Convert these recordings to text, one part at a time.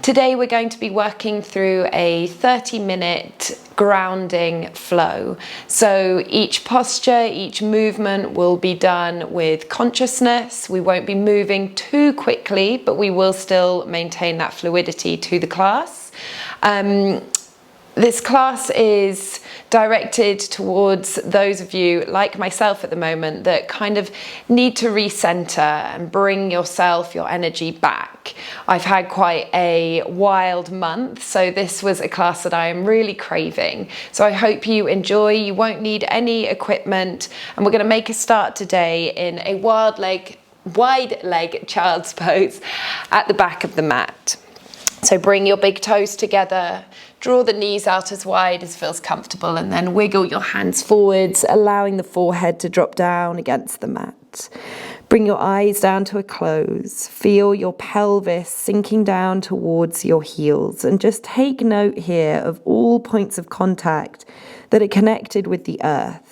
Today we're going to be working through a 30-minute grounding flow. So each posture, each movement will be done with consciousness. We won't be moving too quickly, but we will still maintain that fluidity to the class. This class is directed towards those of you like myself at the moment that kind of need to recenter and bring yourself, your energy back. I've had quite a wild month, so this was a class that I am really craving. So I hope you enjoy. You won't need any equipment, and we're going to make a start today in a wide leg child's pose at the back of the mat. So bring your big toes together, draw the knees out as wide as feels comfortable, and then wiggle your hands forwards, allowing the forehead to drop down against the mat. Bring your eyes down to a close. Feel your pelvis sinking down towards your heels, and just take note here of all points of contact that are connected with the earth.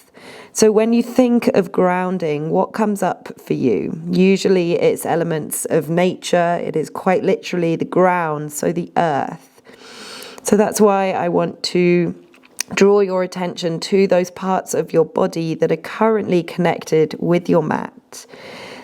So when you think of grounding, what comes up for you? Usually it's elements of nature. It is quite literally the ground, so the earth. So that's why I want to draw your attention to those parts of your body that are currently connected with your mat.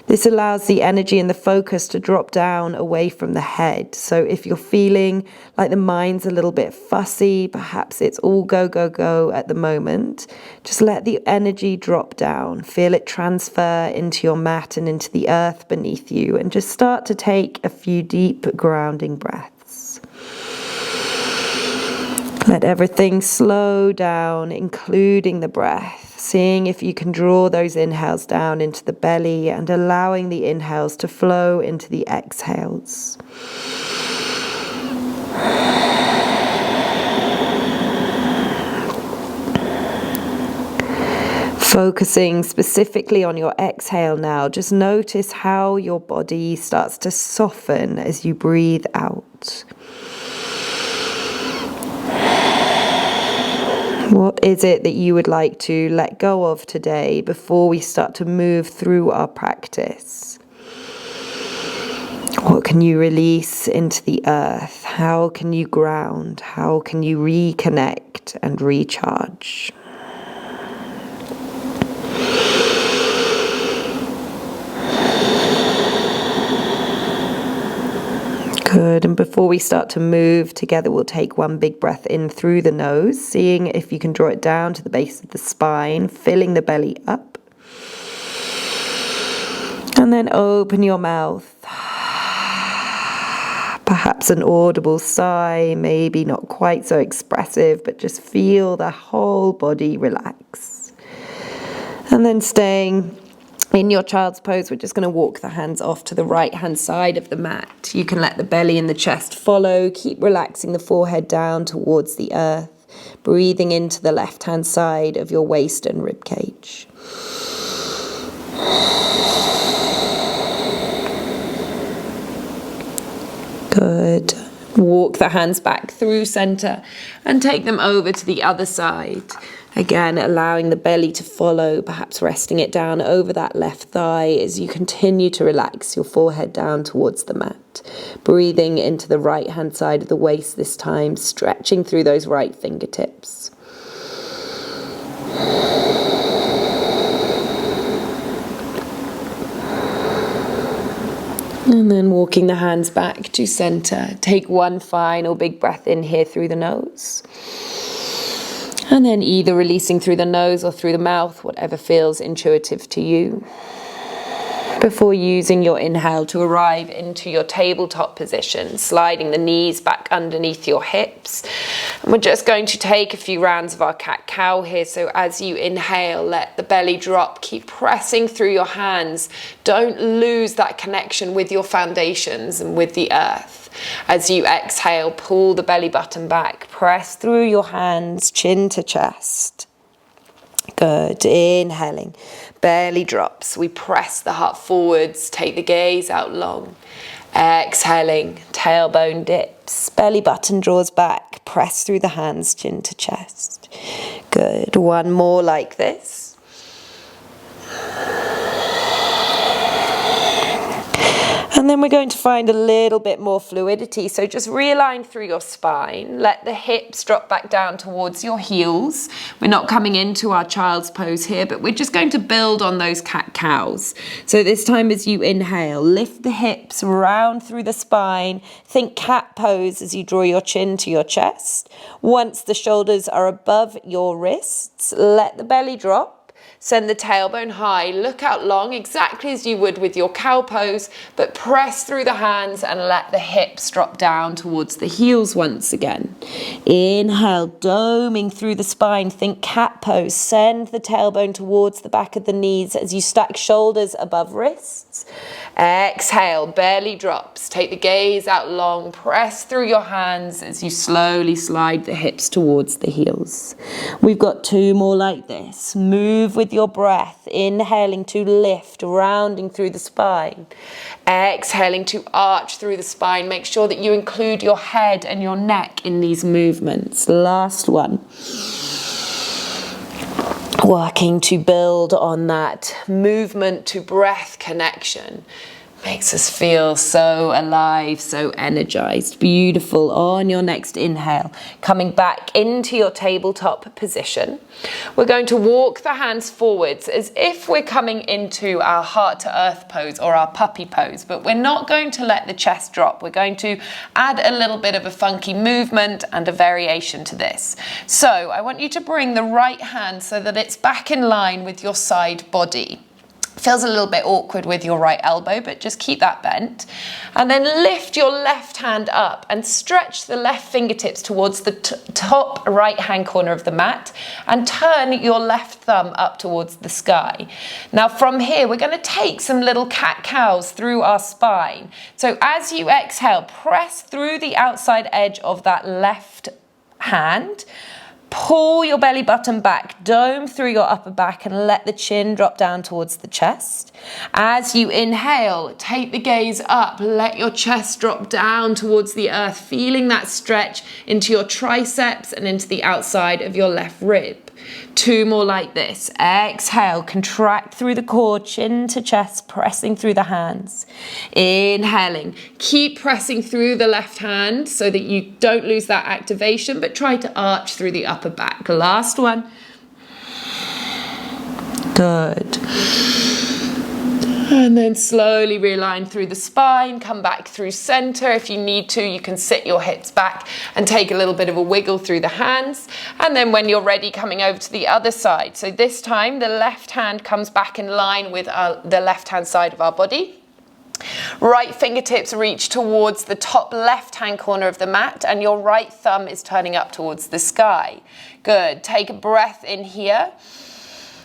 This allows the energy and the focus to drop down away from the head. So if you're feeling like the mind's a little bit fussy, perhaps it's all go, go, go at the moment, just let the energy drop down. Feel it transfer into your mat and into the earth beneath you, and just start to take a few deep grounding breaths. Let everything slow down, including the breath. Seeing if you can draw those inhales down into the belly and allowing the inhales to flow into the exhales. Focusing specifically on your exhale now, just notice how your body starts to soften as you breathe out. What is it that you would like to let go of today before we start to move through our practice? What can you release into the earth? How can you ground? How can you reconnect and recharge? Good, and before we start to move together, we'll take one big breath in through the nose, seeing if you can draw it down to the base of the spine, filling the belly up. And then open your mouth. Perhaps an audible sigh, maybe not quite so expressive, but just feel the whole body relax. And then staying in your child's pose, we're just going to walk the hands off to the right-hand side of the mat. You can let the belly and the chest follow. Keep relaxing the forehead down towards the earth. Breathing into the left-hand side of your waist and rib cage. Good. Walk the hands back through center and take them over to the other side. Again, allowing the belly to follow, perhaps resting it down over that left thigh as you continue to relax your forehead down towards the mat. Breathing into the right-hand side of the waist this time, stretching through those right fingertips. And then walking the hands back to center. Take one final big breath in here through the nose. And then either releasing through the nose or through the mouth, whatever feels intuitive to you. Before using your inhale to arrive into your tabletop position, sliding the knees back underneath your hips. And we're just going to take a few rounds of our cat-cow here. So as you inhale, let the belly drop. Keep pressing through your hands. Don't lose that connection with your foundations and with the earth. As you exhale, pull the belly button back. Press through your hands, chin to chest. Good. Inhaling. Belly drops. We press the heart forwards. Take the gaze out long. Exhaling. Tailbone dips. Belly button draws back. Press through the hands, chin to chest. Good. One more like this. And And then we're going to find a little bit more fluidity. So just realign through your spine. Let the hips drop back down towards your heels. We're not coming into our child's pose here, but we're just going to build on those cat-cows. So this time as you inhale, lift the hips round through the spine. Think cat pose as you draw your chin to your chest. Once the shoulders are above your wrists, let the belly drop. Send the tailbone high, look out long, exactly as you would with your cow pose, but press through the hands and let the hips drop down towards the heels once again. Inhale, doming through the spine, think cat pose. Send the tailbone towards the back of the knees as you stack shoulders above wrists. Exhale, belly drops. Take the gaze out long, press through your hands as you slowly slide the hips towards the heels. We've got 2 more like this. Move with your breath, inhaling to lift, rounding through the spine. Exhaling to arch through the spine. Make sure that you include your head and your neck in these movements. Last one. Working to build on that movement to breath connection. Makes us feel so alive, so energized. Beautiful. On your next inhale, coming back into your tabletop position. We're going to walk the hands forwards as if we're coming into our heart to earth pose or our puppy pose, but we're not going to let the chest drop. We're going to add a little bit of a funky movement and a variation to this. So I want you to bring the right hand so that it's back in line with your side body. Feels a little bit awkward with your right elbow, but just keep that bent. And then lift your left hand up and stretch the left fingertips towards the top right hand corner of the mat and turn your left thumb up towards the sky. Now from here, we're going to take some little cat-cows through our spine. So as you exhale, press through the outside edge of that left hand. Pull your belly button back, dome through your upper back and let the chin drop down towards the chest. As you inhale, take the gaze up, let your chest drop down towards the earth, feeling that stretch into your triceps and into the outside of your left rib. 2 more like this. Exhale, contract through the core, chin to chest, pressing through the hands. Inhaling, keep pressing through the left hand so that you don't lose that activation, but try to arch through the upper back. Last one. Good. And then slowly realign through the spine, come back through center. If you need to, you can sit your hips back and take a little bit of a wiggle through the hands. And then when you're ready, coming over to the other side. So this time, the left hand comes back in line with the left-hand side of our body. Right fingertips reach towards the top left-hand corner of the mat, and your right thumb is turning up towards the sky. Good. Take a breath in here.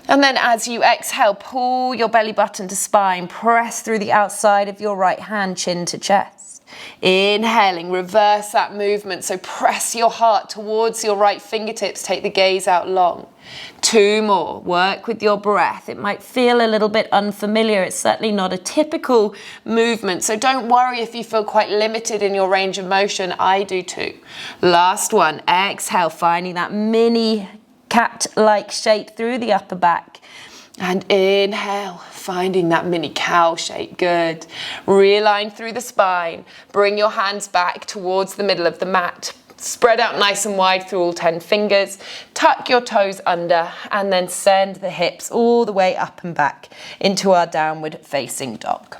And then as you exhale, pull your belly button to spine, press through the outside of your right hand, chin to chest. Inhaling, reverse that movement. So press your heart towards your right fingertips, take the gaze out long. 2 more, work with your breath. It might feel a little bit unfamiliar. It's certainly not a typical movement. So don't worry if you feel quite limited in your range of motion. I do too. Last one, exhale, finding that mini cat-like shape through the upper back. And inhale, finding that mini cow shape. Good. Realign through the spine. Bring your hands back towards the middle of the mat. Spread out nice and wide through all 10 fingers. Tuck your toes under and then send the hips all the way up and back into our downward facing dog.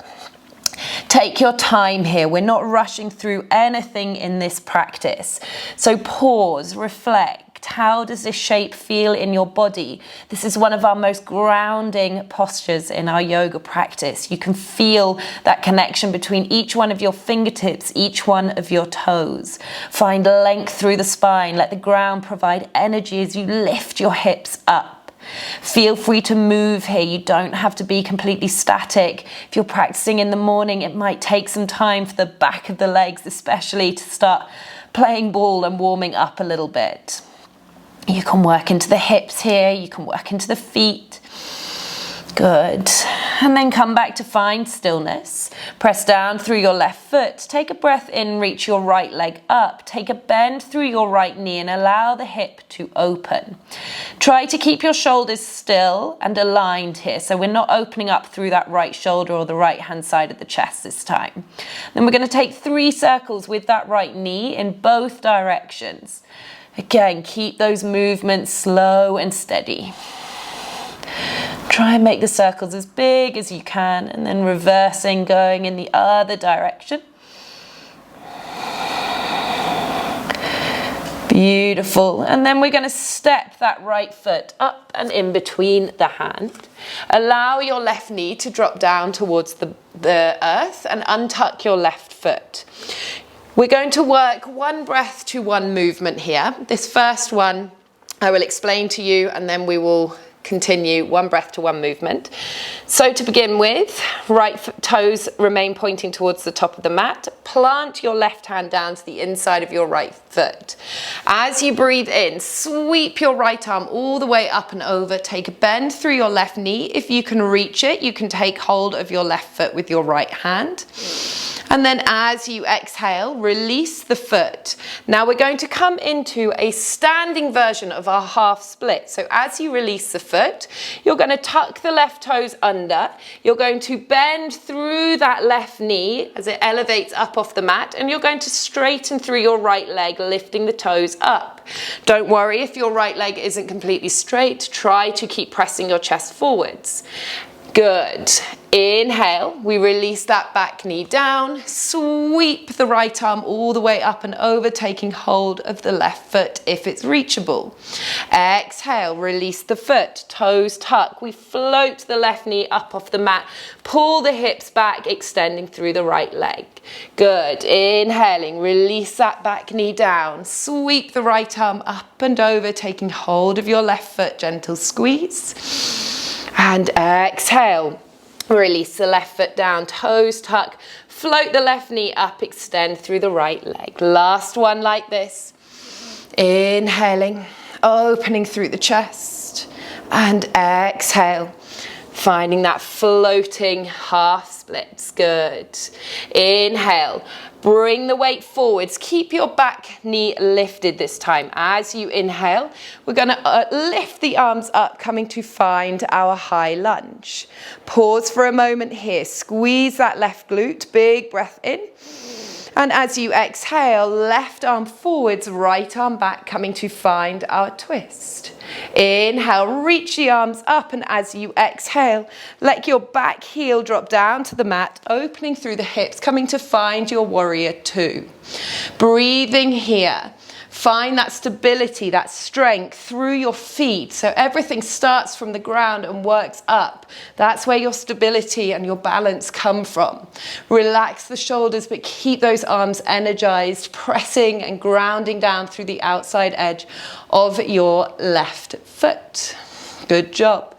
Take your time here. We're not rushing through anything in this practice. So pause, reflect. How does this shape feel in your body? This is one of our most grounding postures in our yoga practice. You can feel that connection between each one of your fingertips, each one of your toes. Find length through the spine. Let the ground provide energy as you lift your hips up. Feel free to move here. You don't have to be completely static. If you're practicing in the morning, it might take some time for the back of the legs, especially, to start playing ball and warming up a little bit. You can work into the hips here. You can work into the feet. Good. And then come back to find stillness. Press down through your left foot. Take a breath in, reach your right leg up. Take a bend through your right knee and allow the hip to open. Try to keep your shoulders still and aligned here, so we're not opening up through that right shoulder or the right hand side of the chest this time. Then we're going to take 3 circles with that right knee in both directions. Again, keep those movements slow and steady. Try and make the circles as big as you can, and then reversing, going in the other direction. Beautiful. And then we're going to step that right foot up and in between the hand. Allow your left knee to drop down towards the earth and untuck your left foot. We're going to work 1 breath to 1 movement here. This first one I will explain to you, and then we will continue 1 breath to 1 movement. So to begin with, right toes remain pointing towards the top of the mat. Plant your left hand down to the inside of your right foot. As you breathe in, sweep your right arm all the way up and over. Take a bend through your left knee. If you can reach it, you can take hold of your left foot with your right hand. And then as you exhale, release the foot. Now we're going to come into a standing version of our half split. So as you release the foot, you're going to tuck the left toes under. You're going to bend through that left knee as it elevates up off the mat, and you're going to straighten through your right leg, lifting the toes up. Don't worry if your right leg isn't completely straight. Try to keep pressing your chest forwards. Good. Inhale, we release that back knee down, sweep the right arm all the way up and over, taking hold of the left foot if it's reachable. Exhale, release the foot, toes tuck. We float the left knee up off the mat, pull the hips back, extending through the right leg. Good. Inhaling, release that back knee down, sweep the right arm up and over, taking hold of your left foot, gentle squeeze. And exhale, release the left foot down, toes tuck, float the left knee up, extend through the right leg. Last one like this. Inhaling, opening through the chest, and exhale, finding that floating half splits. Good. Inhale. Bring the weight forwards. Keep your back knee lifted this time. As you inhale, we're going to lift the arms up, coming to find our high lunge. Pause for a moment here. Squeeze that left glute. Big breath in. And as you exhale, left arm forwards, right arm back, coming to find our twist. Inhale, reach the arms up, and as you exhale, let your back heel drop down to the mat, opening through the hips, coming to find your warrior 2. Breathing here. Find that stability, that strength through your feet. So everything starts from the ground and works up. That's where your stability and your balance come from. Relax the shoulders, but keep those arms energized, pressing and grounding down through the outside edge of your left foot. Good job.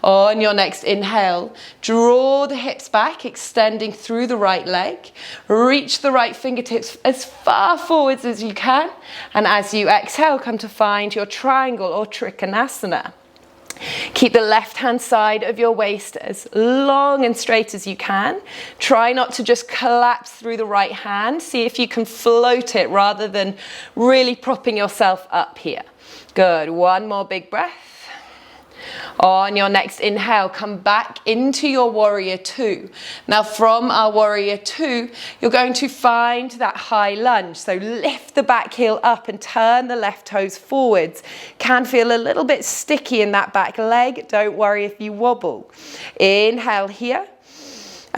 On your next inhale, draw the hips back, extending through the right leg. Reach the right fingertips as far forwards as you can. And as you exhale, come to find your triangle or trikonasana. Keep the left-hand side of your waist as long and straight as you can. Try not to just collapse through the right hand. See if you can float it rather than really propping yourself up here. Good. One more big breath. On your next inhale, come back into your warrior 2. Now from our warrior 2, you're going to find that high lunge. So lift the back heel up and turn the left toes forwards. Can feel a little bit sticky in that back leg. Don't worry if you wobble. Inhale here.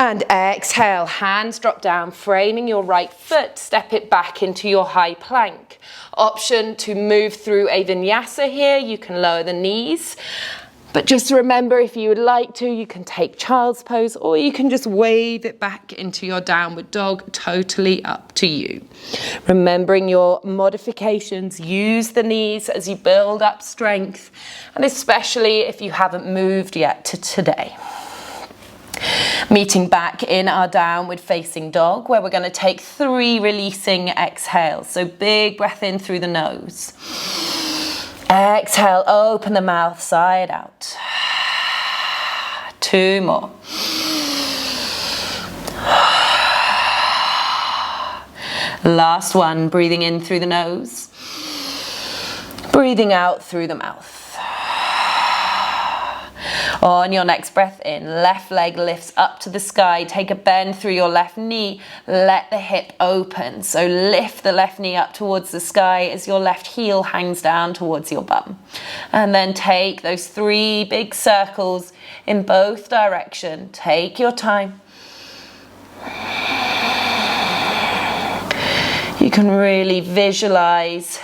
And exhale, hands drop down, framing your right foot, step it back into your high plank. Option to move through a vinyasa here, you can lower the knees. But just remember, if you would like to, you can take child's pose, or you can just wave it back into your downward dog, totally up to you. Remembering your modifications, use the knees as you build up strength, and especially if you haven't moved yet to today. Meeting back in our downward facing dog, where we're going to take 3 releasing exhales. So big breath in through the nose. Exhale, open the mouth, side out. 2 more. Last one, breathing in through the nose, breathing out through the mouth. On your next breath in, left leg lifts up to the sky. Take a bend through your left knee. Let the hip open. So lift the left knee up towards the sky as your left heel hangs down towards your bum. And then take those 3 big circles in both directions. Take your time. You can really visualize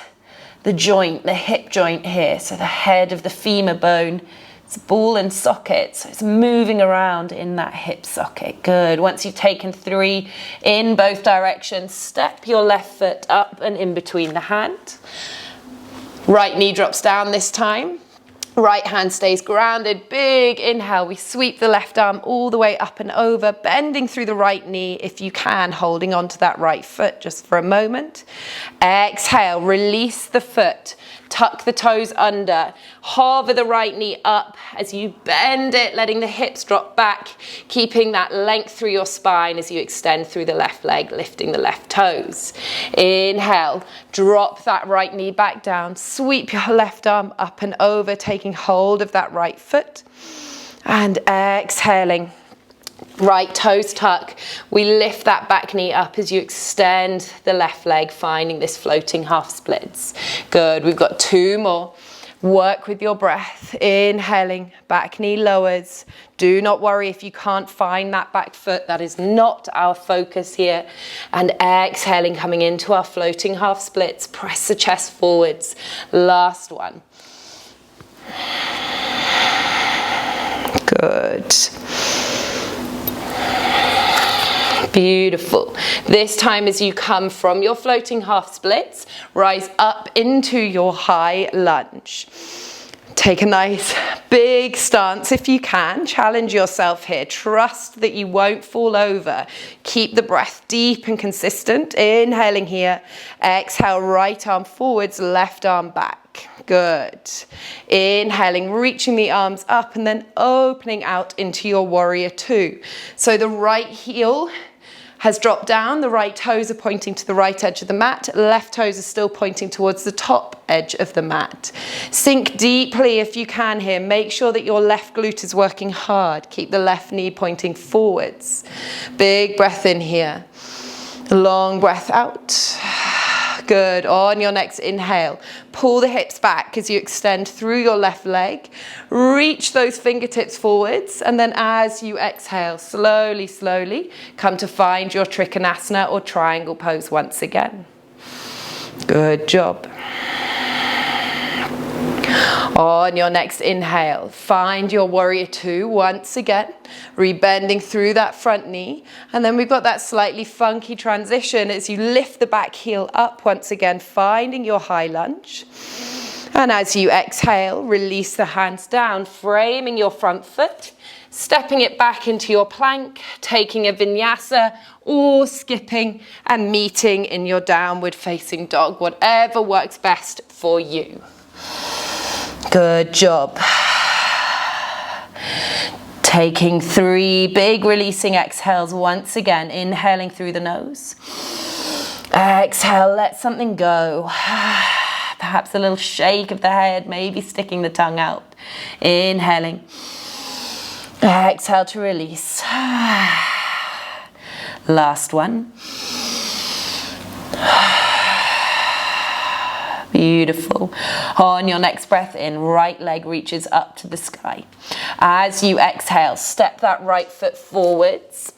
the joint, the hip joint here. So the head of the femur bone. It's ball and socket, so it's moving around in that hip socket. Good. Once you've taken 3 in both directions, step your left foot up and in between the hand. Right knee drops down this time. Right hand stays grounded. Big inhale. We sweep the left arm all the way up and over, bending through the right knee if you can, holding onto that right foot just for a moment. Exhale. Release the foot. Tuck the toes under. Hover the right knee up as you bend it, letting the hips drop back, keeping that length through your spine as you extend through the left leg, lifting the left toes. Inhale, drop that right knee back down. Sweep your left arm up and over, taking hold of that right foot. And exhaling. Right toes tuck. We lift that back knee up as you extend the left leg, finding this floating half splits. Good. We've got 2 more. Work with your breath. Inhaling, back knee lowers. Do not worry if you can't find that back foot. That is not our focus here. And exhaling, coming into our floating half splits. Press the chest forwards. Last one. Good. Beautiful. This time as you come from your floating half splits, rise up into your high lunge. Take a nice big stance if you can. Challenge yourself here. Trust that you won't fall over. Keep the breath deep and consistent. Inhaling here. Exhale, right arm forwards, left arm back. Good. Inhaling, reaching the arms up and then opening out into your warrior 2. So the right heel has dropped down, the right toes are pointing to the right edge of the mat, left toes are still pointing towards the top edge of the mat. Sink deeply if you can here. Make sure that your left glute is working hard. Keep the left knee pointing forwards. Big breath in here. Long breath out. Good. On your next inhale, pull the hips back as you extend through your left leg. Reach those fingertips forwards, and then as you exhale, slowly, slowly, come to find your Trikonasana or triangle pose once again. Good job. On your next inhale, find your warrior 2 once again, rebending through that front knee. And then we've got that slightly funky transition as you lift the back heel up once again, finding your high lunge. And as you exhale, release the hands down, framing your front foot, stepping it back into your plank, taking a vinyasa or skipping and meeting in your downward facing dog, whatever works best for you. Good job. Taking 3 big releasing exhales once again. Inhaling through the nose. Exhale, let something go. Perhaps a little shake of the head, maybe sticking the tongue out. Inhaling. Exhale to release. Last one. Beautiful. On your next breath in, right leg reaches up to the sky. As you exhale, step that right foot forwards.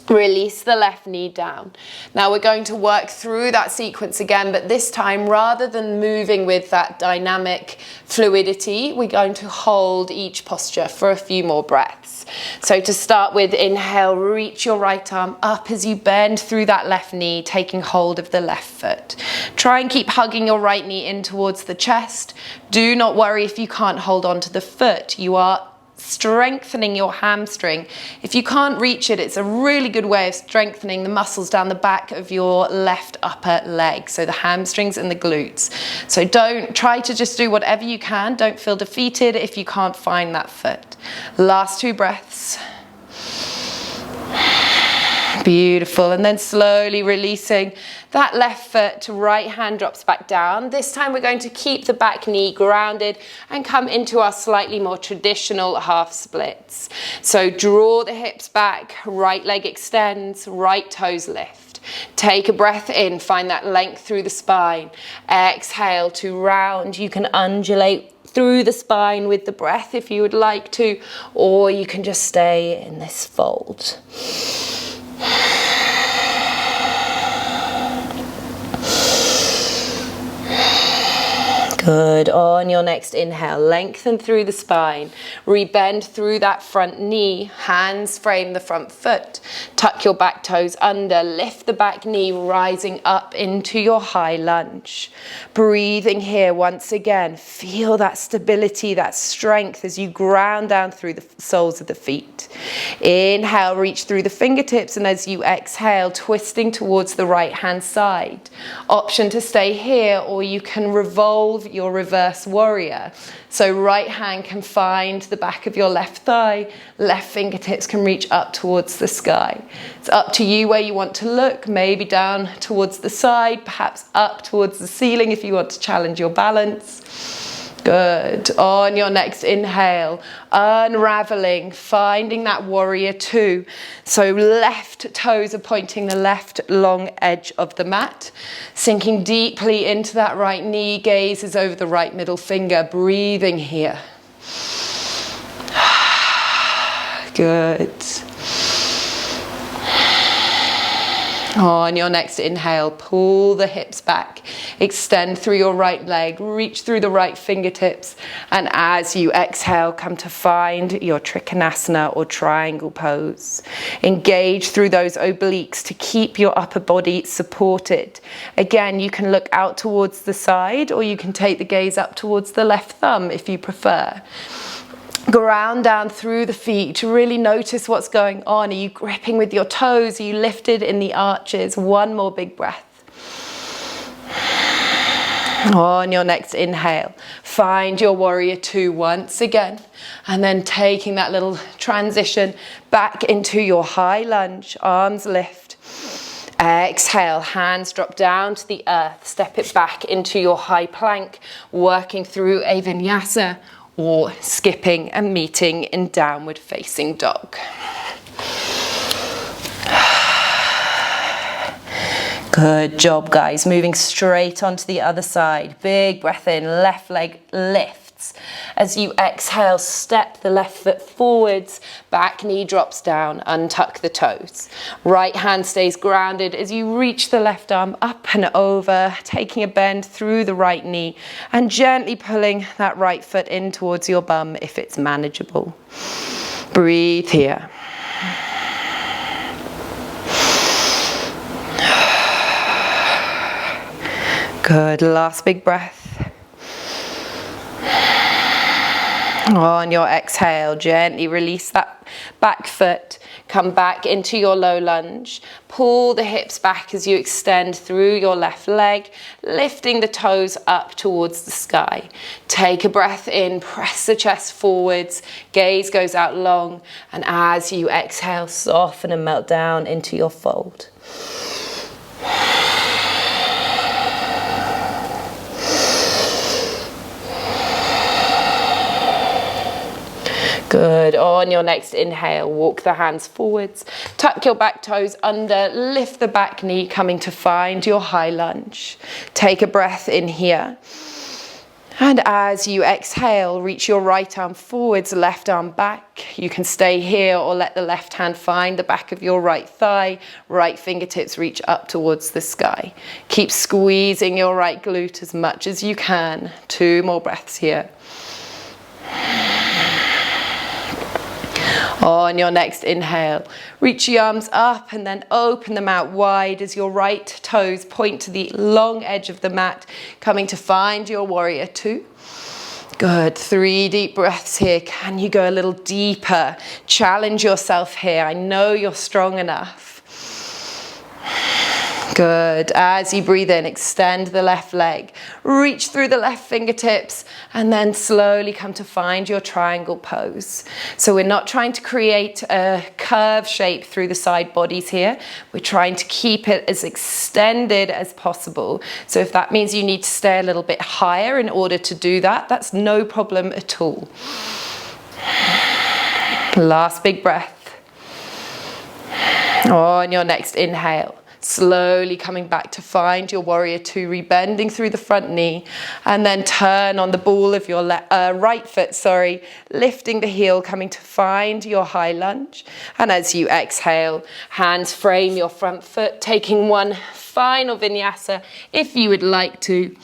Release the left knee down. Now we're going to work through that sequence again, but this time rather than moving with that dynamic fluidity, we're going to hold each posture for a few more breaths. So to start with, inhale, reach your right arm up as you bend through that left knee, taking hold of the left foot. Try and keep hugging your right knee in towards the chest. Do not worry if you can't hold on to the foot. You are strengthening your hamstring. If you can't reach it, it's a really good way of strengthening the muscles down the back of your left upper leg, so the hamstrings and the glutes. So don't try to just do whatever you can. Don't feel defeated if you can't find that foot. Last 2 breaths. Beautiful. And then slowly releasing that left foot, right hand drops back down. This time we're going to keep the back knee grounded and come into our slightly more traditional half splits. So draw the hips back, right leg extends, right toes lift. Take a breath in, find that length through the spine. Exhale to round. You can undulate through the spine with the breath if you would like to, or you can just stay in this fold. Good. On your next inhale, lengthen through the spine, rebend through that front knee, hands frame the front foot, tuck your back toes under, lift the back knee, rising up into your high lunge. Breathing here once again, feel that stability, that strength as you ground down through the soles of the feet. Inhale, reach through the fingertips, and as you exhale, twisting towards the right hand side. Option to stay here, or you can revolve your reverse warrior. So right hand can find the back of your left thigh, left fingertips can reach up towards the sky. It's up to you where you want to look, maybe down towards the side, perhaps up towards the ceiling if you want to challenge your balance. Good. On your next inhale, unraveling, finding that warrior two. So left toes are pointing the left long edge of the mat. Sinking deeply into that right knee, gaze is over the right middle finger. Breathing here. Good. On your next inhale, pull the hips back, extend through your right leg, reach through the right fingertips, and as you exhale, come to find your Trikonasana or triangle pose. Engage through those obliques to keep your upper body supported. Again, you can look out towards the side, or you can take the gaze up towards the left thumb if you prefer. Ground down through the feet to really notice what's going on. Are you gripping with your toes? Are you lifted in the arches? One more big breath. On your next inhale, find your warrior two once again, and then taking that little transition back into your high lunge, arms lift. Exhale, hands drop down to the earth, step it back into your high plank, working through a vinyasa, or skipping and meeting in downward facing dog. Good job, guys. Moving straight onto the other side. Big breath in, left leg lifts. As you exhale, step the left foot forwards, back knee drops down, untuck the toes. Right hand stays grounded as you reach the left arm up and over, taking a bend through the right knee and gently pulling that right foot in towards your bum if it's manageable. Breathe here. Good, last big breath. On your exhale, gently release that back foot, come back into your low lunge, pull the hips back as you extend through your left leg, lifting the toes up towards the sky. Take a breath in, press the chest forwards, gaze goes out long, and as you exhale, soften and melt down into your fold. Good. On your next inhale, walk the hands forwards, tuck your back toes under, lift the back knee, coming to find your high lunge. Take a breath in here. And as you exhale, reach your right arm forwards, left arm back. You can stay here or let the left hand find the back of your right thigh, right fingertips reach up towards the sky. Keep squeezing your right glute as much as you can. 2 more breaths here. On your next inhale, reach the arms up and then open them out wide as your right toes point to the long edge of the mat, coming to find your warrior two. Good, 3 deep breaths here. Can you go a little deeper? Challenge yourself here. I know you're strong enough. Good. As you breathe in, extend the left leg, reach through the left fingertips, and then slowly come to find your triangle pose. So we're not trying to create a curve shape through the side bodies here. We're trying to keep it as extended as possible. So if that means you need to stay a little bit higher in order to do that, that's no problem at all. Last big breath. On your next inhale, slowly coming back to find your warrior two, rebending through the front knee, and then turn on the ball of your right foot, lifting the heel, coming to find your high lunge. And as you exhale, hands frame your front foot, taking one final vinyasa if you would like to.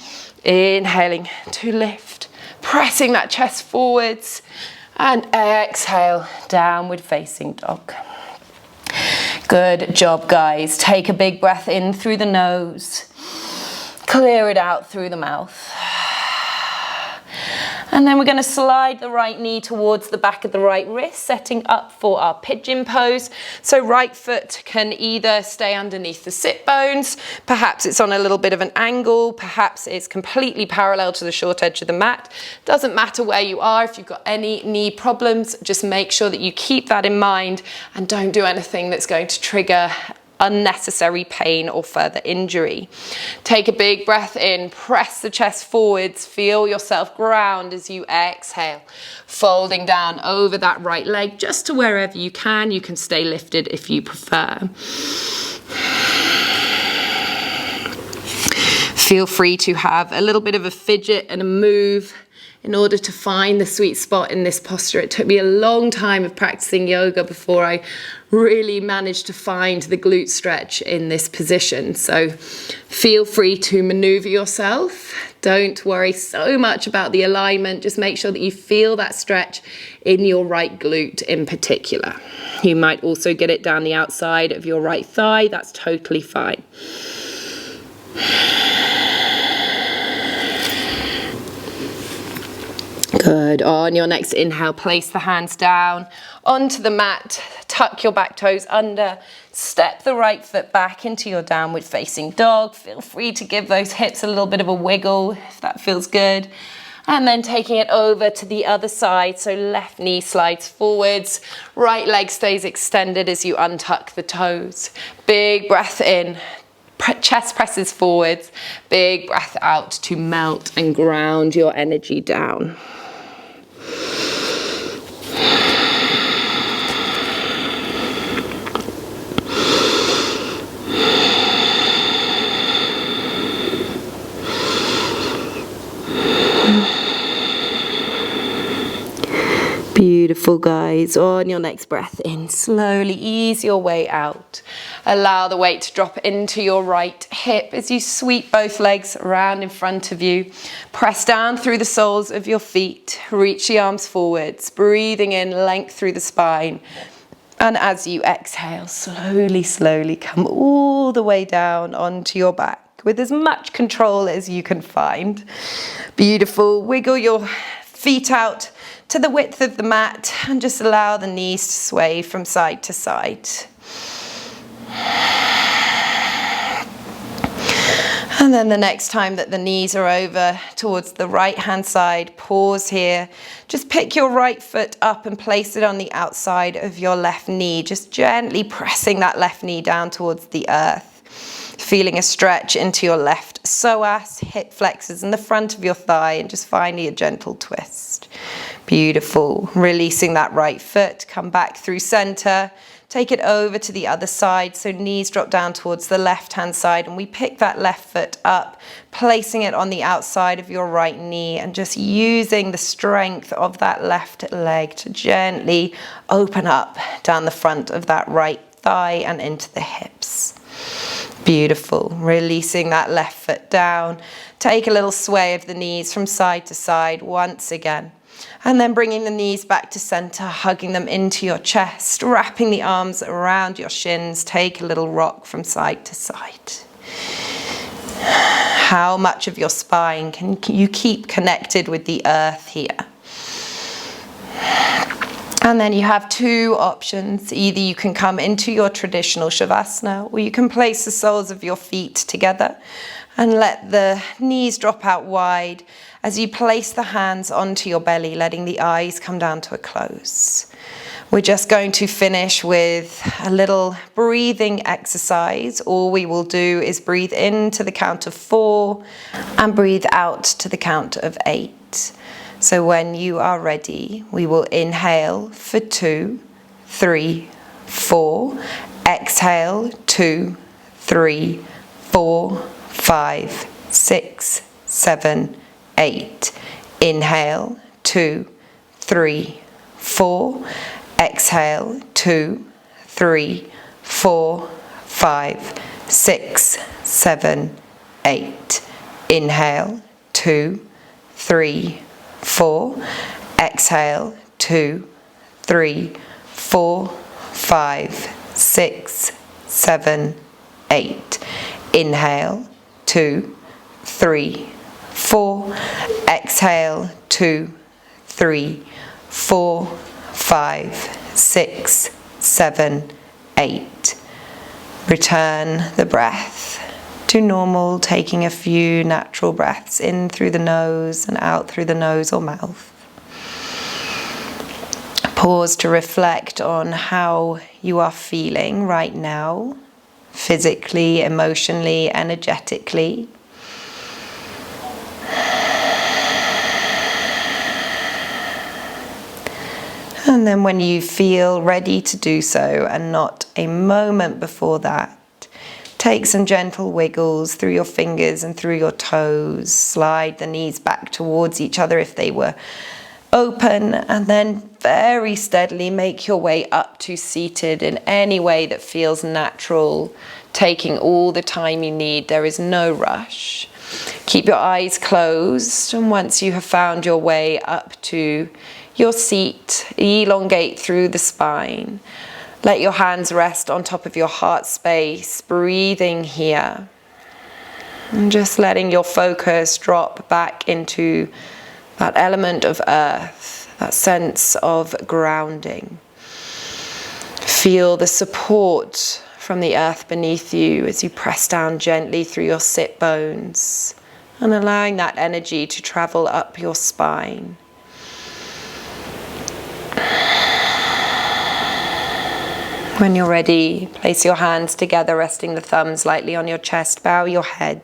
Inhaling to lift, pressing that chest forwards, and exhale, downward facing dog. Good job, guys. Take a big breath in through the nose. Clear it out through the mouth. And then we're going to slide the right knee towards the back of the right wrist, setting up for our pigeon pose. So right foot can either stay underneath the sit bones, perhaps it's on a little bit of an angle, perhaps it's completely parallel to the short edge of the mat. Doesn't matter where you are. If you've got any knee problems, just make sure that you keep that in mind and don't do anything that's going to trigger unnecessary pain or further injury. Take a big breath in, press the chest forwards, feel yourself ground as you exhale, folding down over that right leg just to wherever you can. You can stay lifted if you prefer. Feel free to have a little bit of a fidget and a move in order to find the sweet spot in this posture. It took me a long time of practicing yoga before I really managed to find the glute stretch in this position. So feel free to maneuver yourself. Don't worry so much about the alignment. Just make sure that you feel that stretch in your right glute in particular. You might also get it down the outside of your right thigh. That's totally fine. Good. On your next inhale, place the hands down onto the mat, tuck your back toes under, step the right foot back into your downward facing dog. Feel free to give those hips a little bit of a wiggle if that feels good. And then taking it over to the other side, so left knee slides forwards, right leg stays extended as you untuck the toes. Big breath in. Chest presses forwards, big breath out to melt and ground your energy down. Beautiful, guys. On your next breath in, slowly ease your way out. Allow the weight to drop into your right hip as you sweep both legs around in front of you. Press down through the soles of your feet. Reach the arms forwards, breathing in length through the spine. And as you exhale, slowly, slowly come all the way down onto your back with as much control as you can find. Beautiful. Wiggle your feet out to the width of the mat and just allow the knees to sway from side to side. And then the next time that the knees are over towards the right hand side, pause here. Just pick your right foot up and place it on the outside of your left knee, just gently pressing that left knee down towards the earth. Feeling a stretch into your left psoas, hip flexors in the front of your thigh, and just finding a gentle twist. Beautiful. Releasing that right foot, come back through center, take it over to the other side, so knees drop down towards the left hand side, and we pick that left foot up, placing it on the outside of your right knee, and just using the strength of that left leg to gently open up down the front of that right thigh and into the hips. Beautiful. Releasing that left foot down. Take a little sway of the knees from side to side once again. And then bringing the knees back to center, hugging them into your chest, wrapping the arms around your shins. Take a little rock from side to side. How much of your spine can you keep connected with the earth here? And then you have two options. Either you can come into your traditional Shavasana, or you can place the soles of your feet together and let the knees drop out wide as you place the hands onto your belly, letting the eyes come down to a close. We're just going to finish with a little breathing exercise. All we will do is breathe in to the count of 4 and breathe out to the count of 8. So when you are ready, we will inhale for 2, 3, 4. Exhale, 2, 3, 4, 5, 6, 7, 8. Inhale, 2, 3, 4. Exhale, 2, 3, 4, 5, 6, 7, 8. Inhale, 2, 3, 4. Exhale, 2, 3, 4, 5, 6, 7, 8. Inhale, 2, 3, 4. Exhale, 2, 3, 4, 5, 6, 7, 8. Return the breath to normal, taking a few natural breaths in through the nose and out through the nose or mouth. Pause to reflect on how you are feeling right now, physically, emotionally, energetically. And then when you feel ready to do so, and not a moment before that, take some gentle wiggles through your fingers and through your toes. Slide the knees back towards each other if they were open, and then very steadily make your way up to seated in any way that feels natural, taking all the time you need. There is no rush. Keep your eyes closed, and once you have found your way up to your seat, elongate through the spine. Let your hands rest on top of your heart space, breathing here. And just letting your focus drop back into that element of earth, that sense of grounding. Feel the support from the earth beneath you as you press down gently through your sit bones, and allowing that energy to travel up your spine. When you're ready, place your hands together, resting the thumbs lightly on your chest. Bow your head,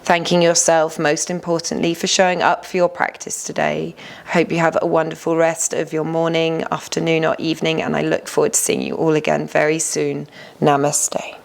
thanking yourself most importantly for showing up for your practice today. I hope you have a wonderful rest of your morning, afternoon or evening, and I look forward to seeing you all again very soon. Namaste.